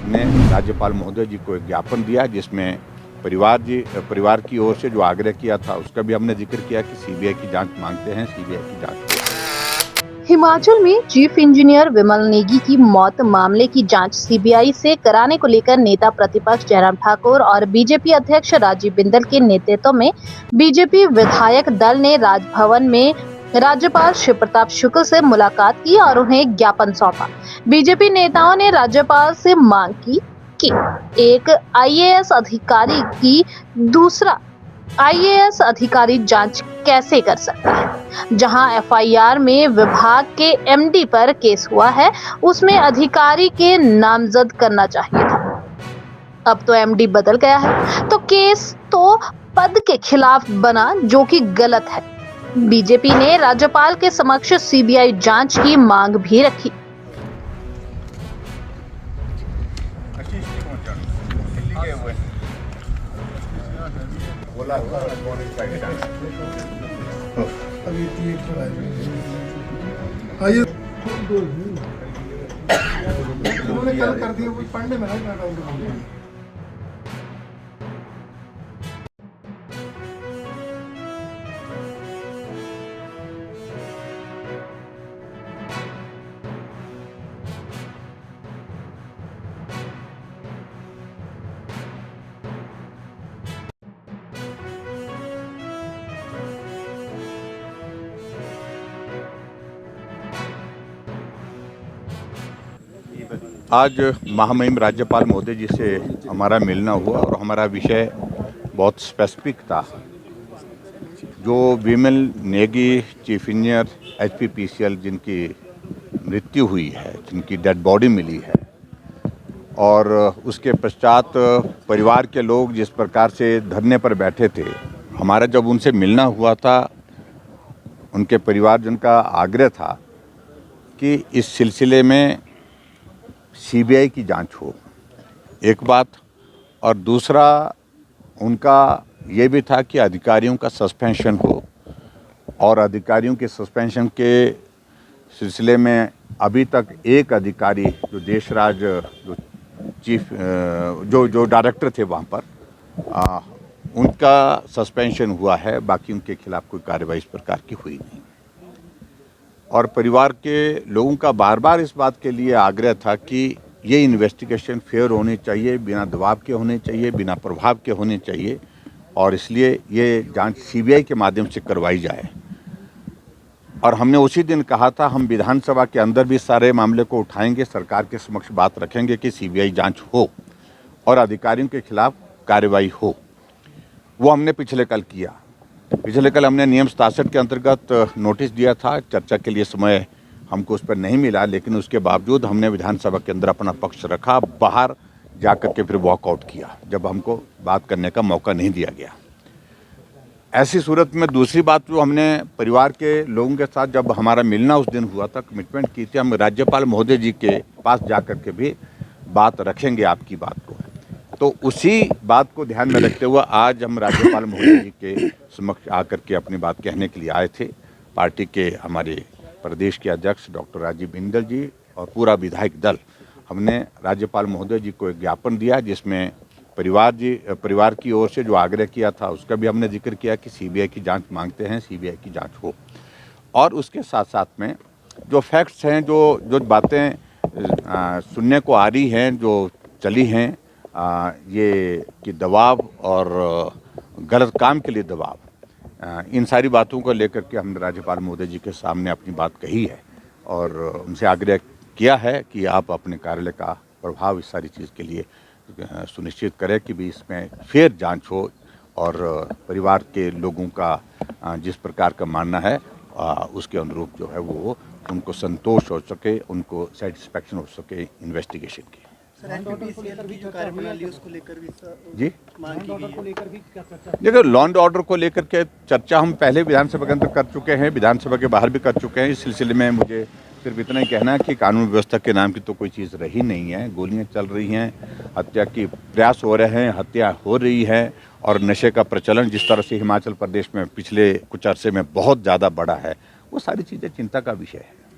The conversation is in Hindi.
ने राज्यपाल महोदय जी को एक ज्ञापन दिया जिसमें परिवार की ओर से जो आग्रह किया था उसका भी हमने जिक्र किया कि सीबीआई की जांच मांगते हैं, सीबीआई की जांच। हिमाचल में चीफ इंजीनियर विमल नेगी की मौत मामले की जांच सीबीआई से कराने को लेकर नेता प्रतिपक्ष जयराम ठाकुर और बीजेपी अध्यक्ष राजीव बिंदल के नेतृत्व में बीजेपी विधायक दल ने राजभवन में राज्यपाल शिव प्रताप शुक्ल से मुलाकात की और उन्हें ज्ञापन सौंपा। बीजेपी नेताओं ने राज्यपाल से मांग की कि एक आईएएस अधिकारी की दूसरा आईएएस अधिकारी जांच कैसे कर सकता है। जहां एफआईआर में विभाग के एमडी पर केस हुआ है, उसमें अधिकारी के नामजद करना चाहिए था। अब तो एमडी बदल गया है, तो केस तो पद के खिलाफ बना, जो कि गलत है। बीजेपी ने राज्यपाल के समक्ष सीबीआई जांच की मांग भी रखी। अभी आइए उन्होंने कल कर दिया, वो पढ़ने में ना आज महामहिम राज्यपाल महोदय जी से हमारा मिलना हुआ और हमारा विषय बहुत स्पेसिफिक था। जो विमल नेगी चीफ इंजीनियर एचपीपीसीएल जिनकी मृत्यु हुई है, जिनकी डेड बॉडी मिली है, और उसके पश्चात परिवार के लोग जिस प्रकार से धरने पर बैठे थे, हमारा जब उनसे मिलना हुआ था, उनके परिवारजन का आग्रह था कि इस सिलसिले में सीबीआई की जांच हो, एक बात, और दूसरा उनका ये भी था कि अधिकारियों का सस्पेंशन हो, और अधिकारियों के सस्पेंशन के सिलसिले में अभी तक एक अधिकारी जो देशराज जो चीफ जो डायरेक्टर थे वहाँ पर, उनका सस्पेंशन हुआ है, बाकी उनके खिलाफ कोई कार्रवाई इस प्रकार की हुई नहीं। और परिवार के लोगों का बार बार इस बात के लिए आग्रह था कि ये इन्वेस्टिगेशन फेयर होनी चाहिए, बिना दबाव के होने चाहिए, बिना प्रभाव के होने चाहिए, और इसलिए ये जांच सीबीआई के माध्यम से करवाई जाए। और हमने उसी दिन कहा था हम विधानसभा के अंदर भी सारे मामले को उठाएंगे, सरकार के समक्ष बात रखेंगे कि सीबीआई जांच हो और अधिकारियों के खिलाफ कार्रवाई हो। वो हमने पिछले कल किया। पिछले कल हमने नियम 67 के अंतर्गत नोटिस दिया था, चर्चा के लिए समय हमको उस पर नहीं मिला, लेकिन उसके बावजूद हमने विधानसभा के अंदर अपना पक्ष रखा, बाहर जाकर के फिर वॉकआउट किया जब हमको बात करने का मौका नहीं दिया गया। ऐसी सूरत में दूसरी बात जो हमने परिवार के लोगों के साथ जब हमारा मिलना उस दिन हुआ था, कमिटमेंट की थी, हम राज्यपाल महोदय जी के पास जाकर के भी बात रखेंगे आपकी बात को। तो उसी बात को ध्यान में रखते हुए आज हम राज्यपाल महोदय जी के समक्ष आकर के अपनी बात कहने के लिए आए थे। पार्टी के हमारे प्रदेश के अध्यक्ष डॉक्टर राजीव बिंदल जी और पूरा विधायक दल, हमने राज्यपाल महोदय जी को एक ज्ञापन दिया जिसमें परिवार की ओर से जो आग्रह किया था उसका भी हमने जिक्र किया कि सीबीआई की जांच मांगते हैं, सीबीआई की जांच हो। और उसके साथ साथ में जो फैक्ट्स हैं, जो बातें सुनने को आ रही हैं, जो चली हैं, ये कि दबाव और गलत काम के लिए दबाव, इन सारी बातों को लेकर के हमने राज्यपाल महोदय जी के सामने अपनी बात कही है और उनसे आग्रह किया है कि आप अपने कार्यालय का प्रभाव इस सारी चीज़ के लिए सुनिश्चित करें कि भी इसमें फेयर जांच हो और परिवार के लोगों का जिस प्रकार का मानना है उसके अनुरूप जो है वो उनको संतोष हो सके, उनको सेटिस्फैक्शन हो सके इन्वेस्टिगेशन की। जी, देखो लॉ एंड ऑर्डर को लेकर के चर्चा हम पहले विधानसभा के अंदर कर चुके हैं, विधानसभा के बाहर भी कर चुके हैं। इस सिलसिले में मुझे सिर्फ इतना ही कहना है कि कानून व्यवस्था के नाम की तो कोई चीज़ रही नहीं है। गोलियां चल रही हैं, हत्या की प्रयास हो रहे हैं, हत्या हो रही है और नशे का प्रचलन जिस तरह से हिमाचल प्रदेश में पिछले कुछ अरसे में बहुत ज़्यादा बढ़ा है, वो सारी चीज़ें चिंता का विषय है।